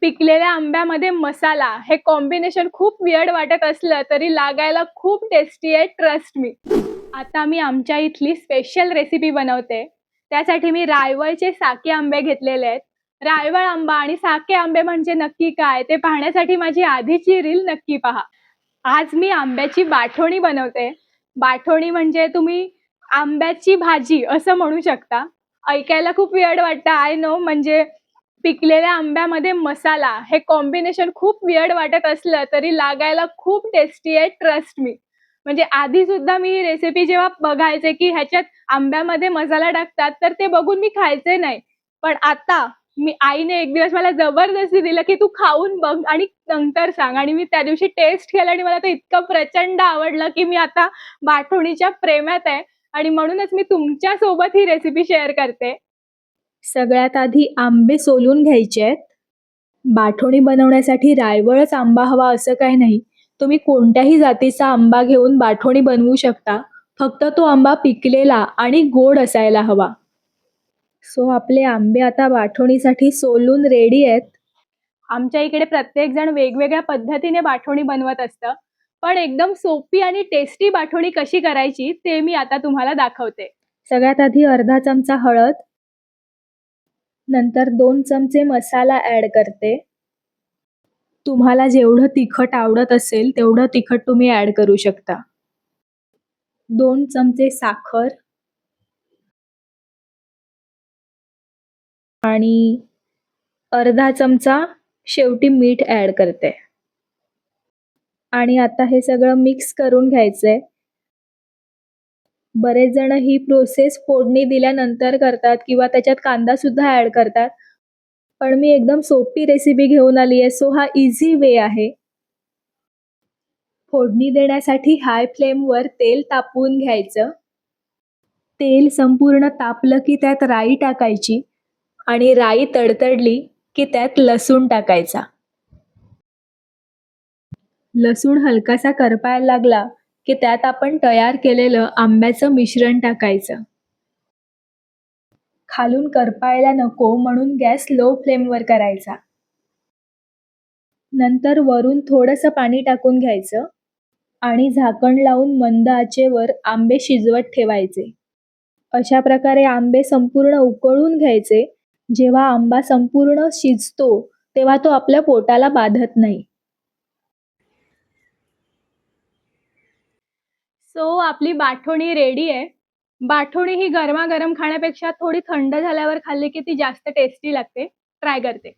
पिकलेल्या आंब्यामध्ये मसाला हे कॉम्बिनेशन खूप वियर्ड वाटत असलं तरी लागायला खूप टेस्टी आहे, ट्रस्ट मी. आता मी आमच्या इथली स्पेशल रेसिपी बनवते. त्यासाठी मी रायवळचे साके आंबे घेतलेले आहेत. रायवळ आंबा आणि साके आंबे म्हणजे नक्की काय ते पाहण्यासाठी माझी आधीची रील नक्की पहा. आज मी आंब्याची बाठोणी बनवते. बाठोणी म्हणजे तुम्ही आंब्याची भाजी असं म्हणू शकता. ऐकायला खूप वियर्ड वाटतं, आय नो. म्हणजे पिकलेल्या आंब्यामध्ये मसाला हे कॉम्बिनेशन खूप वियर्ड वाटत असलं तरी लागायला खूप टेस्टी आहे, ट्रस्ट मी. म्हणजे आधी सुद्धा मी ही रेसिपी जेव्हा बघायचे की ह्याच्यात आंब्यामध्ये मसाला टाकतात तर ते बघून मी खायचे नाही. पण आता आईने एक दिवस मला जबरदस्ती दिलं की तू खाऊन बघ आणि नंतर सांग. आणि मी त्या दिवशी टेस्ट केलं आणि मला ते इतकं प्रचंड आवडलं की मी आता बाठोणीच्या प्रेमात आहे आणि म्हणूनच मी तुमच्या सोबत ही रेसिपी शेअर करते. सगळ्यात आधी आंबे सोलून घ्यायचे आहेत. बाठोणी बनवण्यासाठी रायवळच आंबा हवा असं काही नाही. तुम्ही कोणत्याही जातीचा आंबा घेऊन बाठोणी बनवू शकता. फक्त तो आंबा पिकलेला आणि गोड असायला हवा. सो आपले आंबे आता बाठोणीसाठी सोलून रेडी आहेत. आमच्या इकडे प्रत्येक जण वेगवेगळ्या पद्धतीने बाठोणी बनवत असतं. पण एकदम सोपी आणि टेस्टी बाठोणी कशी करायची ते मी आता तुम्हाला दाखवते. सगळ्यात आधी अर्धा चमचा हळद, नंतर 2 चमचे मसाला ॲड करते. तुम्हाला जेवढं तिखट आवडत असेल तेवढं तिखट तुम्ही ॲड करू शकता. 2 चमचे साखर आणि अर्धा चमचा शेवटी मीठ ॲड करते. आणि आता हे सगळं मिक्स करून घ्यायचंय. बरेच जण ही प्रोसेस फोडणी दिल्यानंतर करतात किंवा त्याच्यात कांदा सुद्धा ॲड करतात. पण मी एकदम सोपी रेसिपी घेऊन आली आहे, सो हा इझी वे आहे. फोडणी देण्यासाठी हाय फ्लेमवर तेल तापवून घ्यायचं. तेल संपूर्ण तापलं की त्यात राई टाकायची आणि राई तडतडली की त्यात लसूण टाकायचा. लसूण हलकासा करपायला लागला की त्यात आपण तयार केलेलं आंब्याचं मिश्रण टाकायचं. खालून करपायला नको म्हणून गॅस लो फ्लेमवर करायचा. नंतर वरून थोडंसं पाणी टाकून घ्यायचं आणि झाकण लावून मंद आचेवर आंबे शिजवत ठेवायचे. अशा प्रकारे आंबे संपूर्ण उकळून घ्यायचे. जेव्हा आंबा संपूर्ण शिजतो तेव्हा तो आपल्या पोटाला बाधत नाही. सो आपली बाठोणी रेडी आहे. बाठोणी ही गरमागरम खाण्यापेक्षा थोडी थंड झाल्यावर खाल्ली की ती जास्त टेस्टी लागते. ट्राय करते.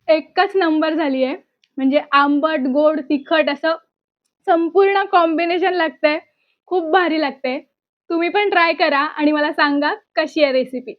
एकच नंबर झाली आहे. म्हणजे आंबट, गोड, तिखट असं संपूर्ण कॉम्बिनेशन लागतंय. खूप भारी लागतंय. तुम्ही पण ट्राय करा आणि मला सांगा कशी आहे रेसिपी.